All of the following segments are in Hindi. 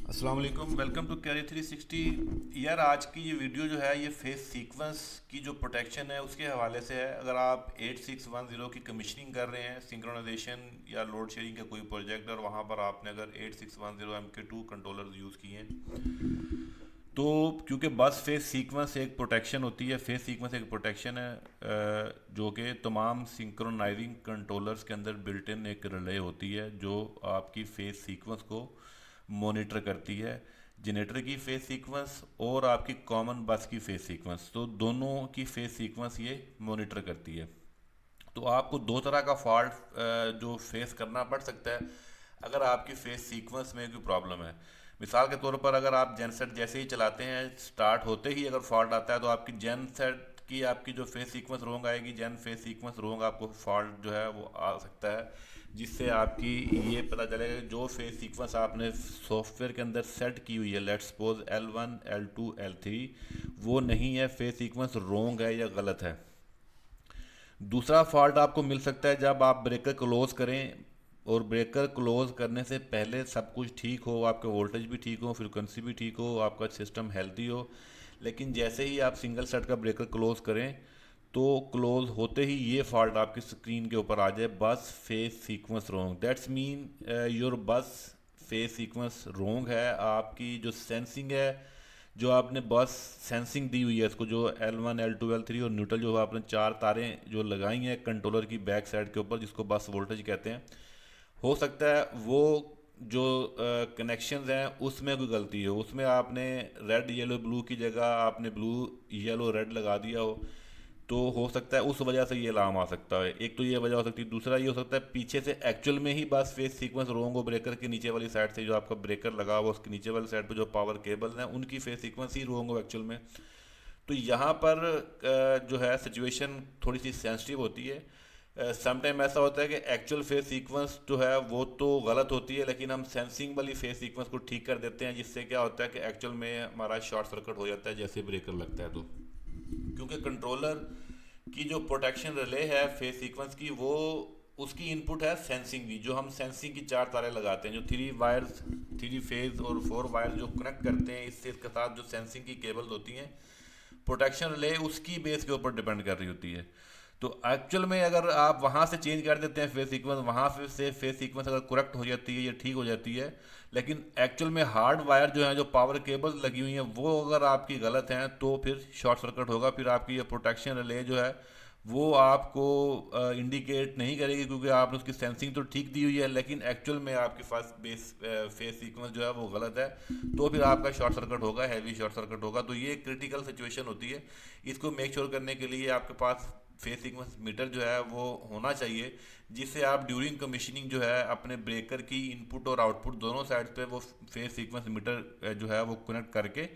अस्सलाम वालेकुम, वेलकम टू कैरियर 360। यार आज की ये वीडियो जो है ये फेस सीक्वेंस की जो प्रोटेक्शन है उसके हवाले से है। अगर आप 8610 की कमीशनिंग कर रहे हैं, सिंक्रोनाइजेशन या लोड शेयरिंग का कोई प्रोजेक्ट, और वहाँ पर आपने अगर 8610 MK2 कंट्रोलर यूज़ किए हैं, तो क्योंकि बस फेस सीक्वेंस एक प्रोटेक्शन होती है, फेस सीक्वेंस एक प्रोटेक्शन है जो कि तमाम सिंक्रोनाइजिंग कंट्रोलर्स के अंदर बिल्ट इन एक रिले होती है जो आपकी फेस सीक्वेंस को मॉनिटर करती है। जनरेटर की फेस सीक्वेंस और आपकी कॉमन बस की फेस सीक्वेंस, तो दोनों की फेस सीक्वेंस ये मॉनिटर करती है। तो आपको दो तरह का फॉल्ट जो फेस करना पड़ सकता है अगर आपकी फेस सीक्वेंस में कोई प्रॉब्लम है। मिसाल के तौर पर अगर आप जेनसेट जैसे ही चलाते हैं, स्टार्ट होते ही अगर फॉल्ट आता है, तो आपकी जेनसेट की आपकी जो फेस सीक्वेंस रोंग आएगी, जेन फेस सीक्वेंस रोंग आपको फॉल्ट जो है वो आ सकता है, जिससे आपकी ये पता चलेगा कि जो फेस सीक्वेंस आपने सॉफ्टवेयर के अंदर सेट की हुई है, let's suppose L1 L2 L3, वो नहीं है, फेस सीक्वेंस रोंग है या गलत है। दूसरा फॉल्ट आपको मिल सकता है जब आप ब्रेकर क्लोज करें और ब्रेकर क्लोज करने से पहले सब कुछ ठीक हो, आपके वोल्टेज भी ठीक हो, फ्रिक्वेंसी भी ठीक हो, आपका सिस्टम हेल्दी हो, लेकिन जैसे ही आप सिंगल सेट का ब्रेकर क्लोज करें तो क्लोज होते ही ये फॉल्ट आपकी स्क्रीन के ऊपर आ जाए, बस face sequence wrong. That's mean your बस फेस सीक्वेंस रोंग है। आपकी जो सेंसिंग है, जो आपने बस सेंसिंग दी हुई है इसको, जो L1 L2 L3 और न्यूट्रल जो आपने चार तारें जो लगाई हैं कंट्रोलर की बैक साइड के ऊपर, जिसको बस वोल्टेज कहते हैं, हो सकता है वो जो कनेक्शंस हैं उसमें कोई गलती हो, उसमें आपने रेड येलो ब्लू की जगह आपने ब्लू येलो रेड लगा दिया हो, तो हो सकता है उस वजह से ये अलार्म आ सकता है। एक तो ये वजह हो सकती है, दूसरा ये हो सकता है पीछे से एक्चुअल में ही बस फेस सीक्वेंस रोंग हो, ब्रेकर के नीचे वाली साइड से जो आपका ब्रेकर लगा हुआ उसके नीचे वाली साइड पे जो पावर केबल हैं उनकी फेस सीक्वेंस ही रोंग हो एक्चुअल में। तो यहाँ पर जो है सिचुएशन थोड़ी सी सेंसिटिव होती है। समटाइम ऐसा होता है कि एक्चुअल फेस सीक्वेंस जो है वो तो गलत होती है, लेकिन हम सेंसिंग वाली फेस सीक्वेंस को ठीक कर देते हैं, जिससे क्या होता है कि एक्चुअल में हमारा शॉर्ट सर्किट हो जाता है जैसे ब्रेकर लगता है। तो क्योंकि कंट्रोलर की जो प्रोटेक्शन रिले है फेस सीक्वेंस की, वो उसकी इनपुट है सेंसिंग भी, जो हम सेंसिंग की चार तारें लगाते हैं, जो थ्री वायर्स, थ्री फेज और फोर वायर जो कनेक्ट करते हैं इससे, इसके साथ जो सेंसिंग की केबल्स होती हैं, प्रोटेक्शन रिले उसकी बेस के ऊपर डिपेंड कर रही होती है। तो एक्चुअल में अगर आप वहाँ से चेंज कर देते हैं फेस सीक्वेंस, वहाँ से फेस सीक्वेंस अगर करेक्ट हो जाती है या ठीक हो जाती है, लेकिन एक्चुअल में हार्ड वायर जो है, जो पावर केबल्स लगी हुई हैं, वो अगर आपकी गलत हैं तो फिर शॉर्ट सर्किट होगा। फिर आपकी ये प्रोटेक्शन रिले जो है वो आपको इंडिकेट नहीं करेगी, क्योंकि आपने उसकी सेंसिंग तो ठीक दी हुई है, लेकिन एक्चुअल में आपके पास बेस फेस सीक्वेंस जो है वो गलत है, तो फिर आपका शॉर्ट सर्किट होगा, हैवी शॉर्ट सर्किट होगा। तो ये क्रिटिकल सिचुएशन होती है। इसको मेक श्योर करने के लिए आपके पास फेस सीक्वेंस मीटर जो है वो होना चाहिए, जिससे आप ड्यूरिंग कमीशनिंग जो है अपने ब्रेकर की इनपुट और आउटपुट दोनों साइड पे वो फेस सीक्वेंस मीटर जो है वो कनेक्ट करके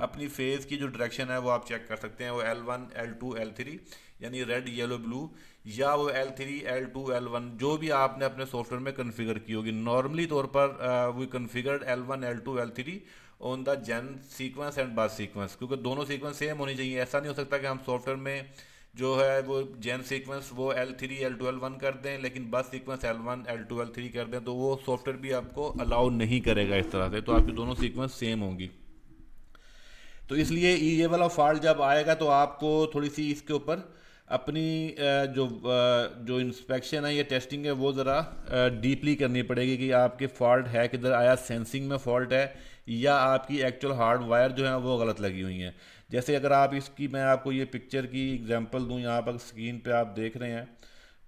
अपनी फेज की जो डायरेक्शन है वो आप चेक कर सकते हैं। वो L1 L2 L3 यानी रेड येलो ब्लू, या वो L3 L2 L1 जो भी आपने अपने सॉफ्टवेयर में कॉन्फ़िगर की होगी। नॉर्मली तौर पर we configured L1 L2 L3 on the gen sequence and bus sequence, क्योंकि दोनों सीक्वेंस सेम होनी चाहिए। ऐसा नहीं हो सकता कि हम सॉफ्टवेयर में जो है वो जेन सीक्वेंस वो L3 L2 L1 कर दें, लेकिन बस सीक्वेंस L1 L2 L3 कर दें, तो वो सॉफ्टवेयर भी आपको अलाउ नहीं करेगा इस तरह से। तो आपकी दोनों सीक्वेंस सेम होंगी। तो इसलिए ये वाला फॉल्ट जब आएगा तो आपको थोड़ी सी इसके ऊपर अपनी जो इंस्पेक्शन है या टेस्टिंग है वो ज़रा डीपली करनी पड़ेगी कि आपके फॉल्ट है किधर, आया सेंसिंग में फॉल्ट है या आपकी एक्चुअल हार्ड वायर जो है वो गलत लगी हुई हैं। जैसे अगर आप इसकी, मैं आपको ये पिक्चर की एग्जांपल दूं, यहाँ पर स्क्रीन पे आप देख रहे हैं,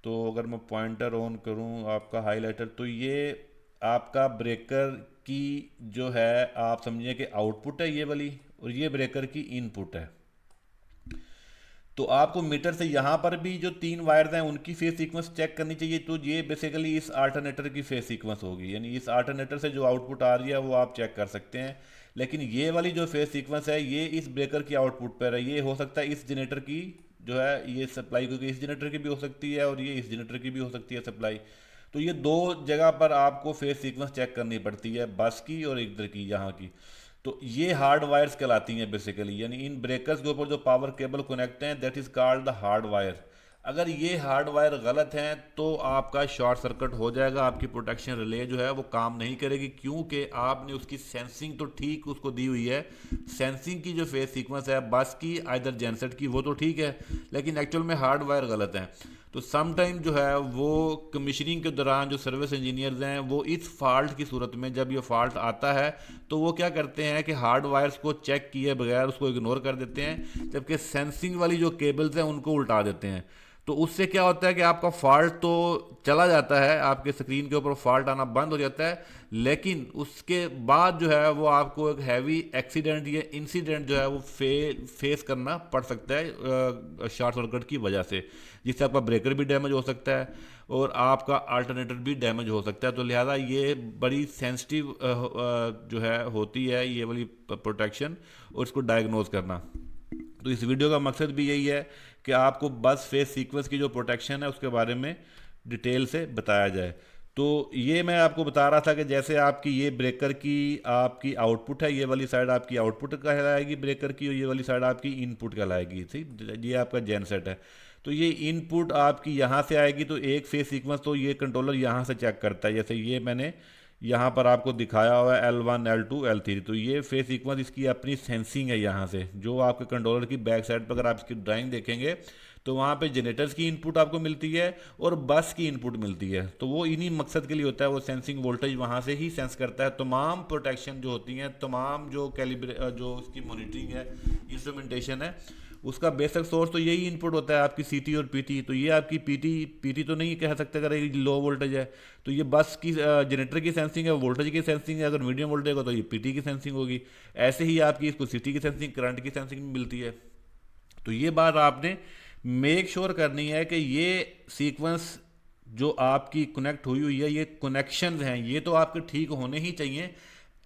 तो अगर मैं पॉइंटर ऑन करूं आपका हाईलाइटर, तो ये आपका ब्रेकर की जो है आप समझिए कि आउटपुट है ये वाली, और ये ब्रेकर की इनपुट है। तो आपको मीटर से यहाँ पर भी जो तीन वायर्स हैं उनकी फेस सीक्वेंस चेक करनी चाहिए। तो ये बेसिकली इस अल्टरनेटर की फेस सीक्वेंस होगी, यानी इस अल्टरनेटर से जो आउटपुट आ रही है वो आप चेक कर सकते हैं। लेकिन ये वाली जो फेस सीक्वेंस है ये इस ब्रेकर की आउटपुट पर है, ये हो सकता है इस जनरेटर की जो है ये सप्लाई, क्योंकि इस जनरेटर की भी हो सकती है और ये इस जनरेटर की भी हो सकती है सप्लाई। तो ये दो जगह पर आपको फेस सीक्वेंस चेक करनी पड़ती है, बस की और इधर की यहाँ की। तो ये हार्ड वायर्स कहलाती हैं बेसिकली, यानी इन ब्रेकर्स के ऊपर जो पावर केबल कनेक्ट हैं that is called the hard wire. अगर ये हार्ड वायर गलत हैं तो आपका शॉर्ट सर्किट हो जाएगा, आपकी प्रोटेक्शन रिले जो है वो काम नहीं करेगी, क्योंकि आपने उसकी सेंसिंग तो ठीक उसको दी हुई है। सेंसिंग की जो फेज सीक्वेंस है बस की आइदर जेनसेट की वो तो ठीक है, लेकिन एक्चुअल में हार्ड वायर गलत हैं। तो सम टाइम जो है वो कमीशनिंग के दौरान जो सर्विस इंजीनियर्स हैं वो इस फॉल्ट की सूरत में, जब ये फॉल्ट आता है तो वो क्या करते हैं कि हार्ड वायर्स को चेक किए बगैर उसको इग्नोर कर देते हैं, जबकि सेंसिंग वाली जो केबल्स हैं उनको उल्टा देते हैं। तो उससे क्या होता है कि आपका फॉल्ट तो चला जाता है, आपके स्क्रीन के ऊपर फॉल्ट आना बंद हो जाता है, लेकिन उसके बाद जो है वो आपको एक हैवी एक्सीडेंट या इंसिडेंट जो है वो फेस करना पड़ सकता है शॉर्ट सर्किट की वजह से, जिससे आपका ब्रेकर भी डैमेज हो सकता है और आपका अल्टरनेटर भी डैमेज हो सकता है। तो लिहाजा ये बड़ी सेंसिटिव जो है होती है ये वाली प्रोटेक्शन, और इसको डायग्नोज करना। तो इस वीडियो का मकसद भी यही है कि आपको बस फेस सीक्वेंस की जो प्रोटेक्शन है उसके बारे में डिटेल से बताया जाए। तो ये मैं आपको बता रहा था कि जैसे आपकी ये ब्रेकर की आपकी आउटपुट है, ये वाली साइड आपकी आउटपुट कहलाएगी ब्रेकर की, और ये वाली साइड आपकी इनपुट कहलाएगी। ठीक, ये आपका जेन सेट है। तो ये इनपुट आपकी यहाँ से आएगी, तो एक फेस सीक्वेंस तो ये कंट्रोलर यहाँ से चेक करता है, जैसे ये मैंने यहाँ पर आपको दिखाया हुआ है L1 L2 L3। तो ये फेस सीक्वेंस इसकी अपनी सेंसिंग है यहाँ से, जो आपके कंट्रोलर की बैक साइड पर अगर आप इसकी ड्राइंग देखेंगे तो वहाँ पे जनरेटर्स की इनपुट आपको मिलती है और बस की इनपुट मिलती है। तो वो इन्हीं मकसद के लिए होता है, वो सेंसिंग वोल्टेज वहाँ से ही सेंस करता है। तमाम प्रोटेक्शन जो होती हैं, तमाम जो जो उसकी मॉनिटरिंग है, इंस्ट्रूमेंटेशन है, उसका बेसिक सोर्स तो यही इनपुट होता है आपकी सीटी और पीटी। तो ये आपकी पीटी तो नहीं कह सकते अगर ये लो वोल्टेज है, तो ये बस की जनरेटर की सेंसिंग है, वोल्टेज की सेंसिंग है। अगर मीडियम वोल्टेज होगा तो ये पीटी की सेंसिंग होगी। ऐसे ही आपकी इसको सीटी की सेंसिंग, करंट की सेंसिंग मिलती है। तो ये बात आपने मेक श्योर करनी है कि ये सीक्वेंस जो आपकी कनेक्ट हुई हुई है, ये कनेक्शंस हैं, ये तो आपके ठीक होने ही चाहिए।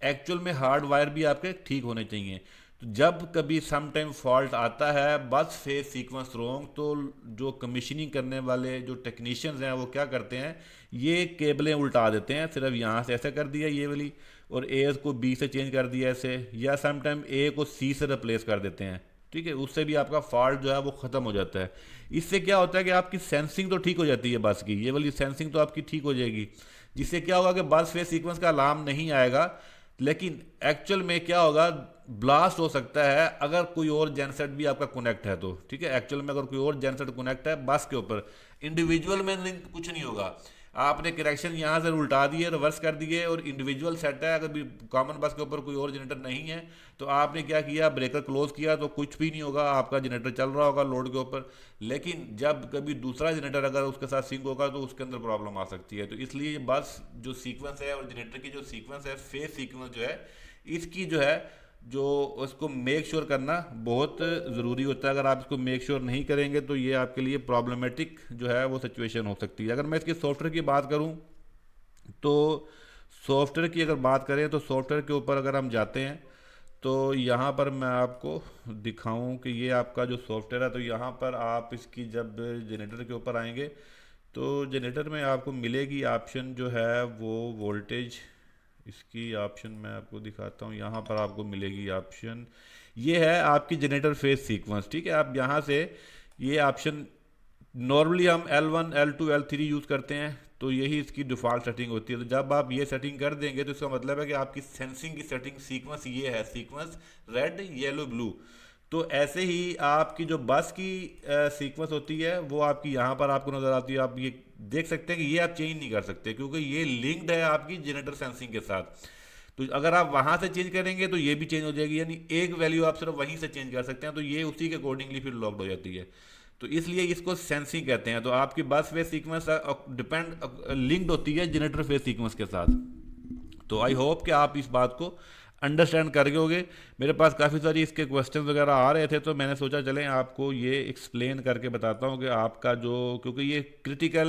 एक्चुअल में हार्ड वायर भी आपके ठीक होने चाहिए। तो जब कभी सम टाइम फॉल्ट आता है बस फेज सीक्वेंस रोंग, तो जो कमीशनिंग करने वाले जो टेक्नीशियंस हैं वो क्या करते हैं, ये केबलें उल्टा देते हैं। सिर्फ यहाँ से ऐसा कर दिया ये वाली, और ए को बी से चेंज कर दिया ऐसे, या सम टाइम ए को सी से रिप्लेस कर देते हैं। ठीक है, उससे भी आपका फॉल्ट जो है वो ख़त्म हो जाता है। इससे क्या होता है कि आपकी सेंसिंग तो ठीक हो जाती है, बस की ये वाली सेंसिंग तो आपकी ठीक हो जाएगी, जिससे क्या होगा कि बस फेज सीक्वेंस का अलार्म नहीं आएगा। लेकिन एक्चुअल में क्या होगा, ब्लास्ट हो सकता है अगर कोई और जेनसेट भी आपका कनेक्ट है तो। ठीक है, एक्चुअल में अगर कोई और जेनसेट कनेक्ट है बस के ऊपर, इंडिविजुअल में कुछ नहीं होगा। आपने कनेक्शन यहाँ से उल्टा दिए, रिवर्स कर दिए, और इंडिविजुअल सेट है, अगर भी कॉमन बस के ऊपर कोई और जनरेटर नहीं है तो आपने क्या किया, ब्रेकर क्लोज किया तो कुछ भी नहीं होगा, आपका जनरेटर चल रहा होगा लोड के ऊपर। लेकिन जब कभी दूसरा जनरेटर अगर उसके साथ सिंक होगा तो उसके अंदर प्रॉब्लम आ सकती है। तो इसलिए बस जो सीक्वेंस है और जनरेटर की जो सीक्वेंस है, फेज सीक्वेंस जो है, इसकी जो है जो उसको मेक श्योर करना बहुत ज़रूरी होता है। अगर आप इसको मेक श्योर नहीं करेंगे तो ये आपके लिए प्रॉब्लमेटिक जो है वो सिचुएशन हो सकती है। अगर मैं इसके सॉफ्टवेयर की बात करूं तो सॉफ्टवेयर की अगर बात करें तो सॉफ्टवेयर के ऊपर अगर हम जाते हैं तो यहाँ पर मैं आपको दिखाऊं कि ये आपका जो सॉफ्टवेयर है, तो यहाँ पर आप इसकी जब जनरेटर के ऊपर आएंगे तो जनरेटर में आपको मिलेगी ऑप्शन जो है वो वोल्टेज, इसकी ऑप्शन मैं आपको दिखाता हूँ। यहाँ पर आपको मिलेगी ऑप्शन, ये है आपकी जनरेटर फेज सीक्वेंस। ठीक है, आप यहाँ से ये ऑप्शन, नॉर्मली हम L1 L2 L3 यूज़ करते हैं, तो यही इसकी डिफ़ॉल्ट सेटिंग होती है। तो जब आप ये सेटिंग कर देंगे तो इसका मतलब है कि आपकी सेंसिंग की सेटिंग सीक्वेंस ये है, सीक्वेंस रेड येलो ब्लू। तो ऐसे ही आपकी जो बस की सीक्वेंस होती है वो आपकी यहाँ पर आपको नज़र आती है। आप ये देख सकते हैं कि ये आप चेंज नहीं कर सकते क्योंकि ये लिंक्ड है आपकी जनरेटर सेंसिंग के साथ। तो अगर आप वहाँ से चेंज करेंगे तो ये भी चेंज हो जाएगी, यानी एक वैल्यू आप सिर्फ वहीं से चेंज कर सकते हैं, तो ये उसी के अकॉर्डिंगली फिर लॉक्ड हो जाती है। तो इसलिए इसको सेंसिंग कहते हैं। तो आपकी burst phase sequence depend linked होती है जनरेटर फेज सीक्वेंस के साथ। तो आई होप कि आप इस बात को अंडरस्टैंड कर गए होगे। मेरे पास काफ़ी सारी इसके क्वेश्चन वगैरह आ रहे थे, तो मैंने सोचा चलें आपको ये एक्सप्लेन करके बताता हूँ कि आपका जो, क्योंकि ये क्रिटिकल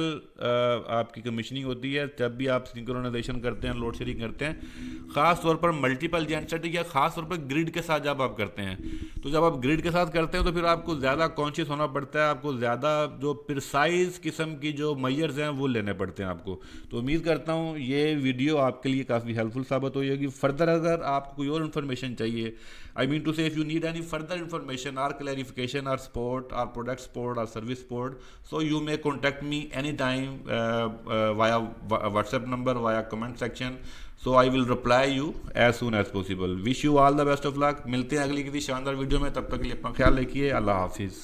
आपकी कमीशनिंग होती है जब भी आप सिंक्रोनाइजेशन करते हैं, लोड शेयरिंग करते हैं, ख़ास तौर पर मल्टीपल जेनसेट या ख़ास तौर पर ग्रिड के साथ जब आप करते हैं। तो जब आप ग्रिड के साथ करते हैं तो फिर आपको ज़्यादा कॉन्शियस होना पड़ता है, आपको ज़्यादा जो प्रिसाइज किस्म की जो मेजर्स हैं वो लेने पड़ते हैं आपको। तो उम्मीद करता हूँ ये वीडियो आपके लिए काफ़ी हेल्पफुल साबित होगी। फर्दर अगर आप आपको कोई और इन्फॉर्मेशन चाहिए, I mean to say if you need any further information or clarification or support or product support or service support, so you may contact me any time via WhatsApp number, via comment section. So I will reply you as soon as possible. Wish you all the best of luck. मिलते हैं अगली किसी शानदार वीडियो में, तब तक के लिए अपना ख्याल रखिए. अल्लाह हाफिज़.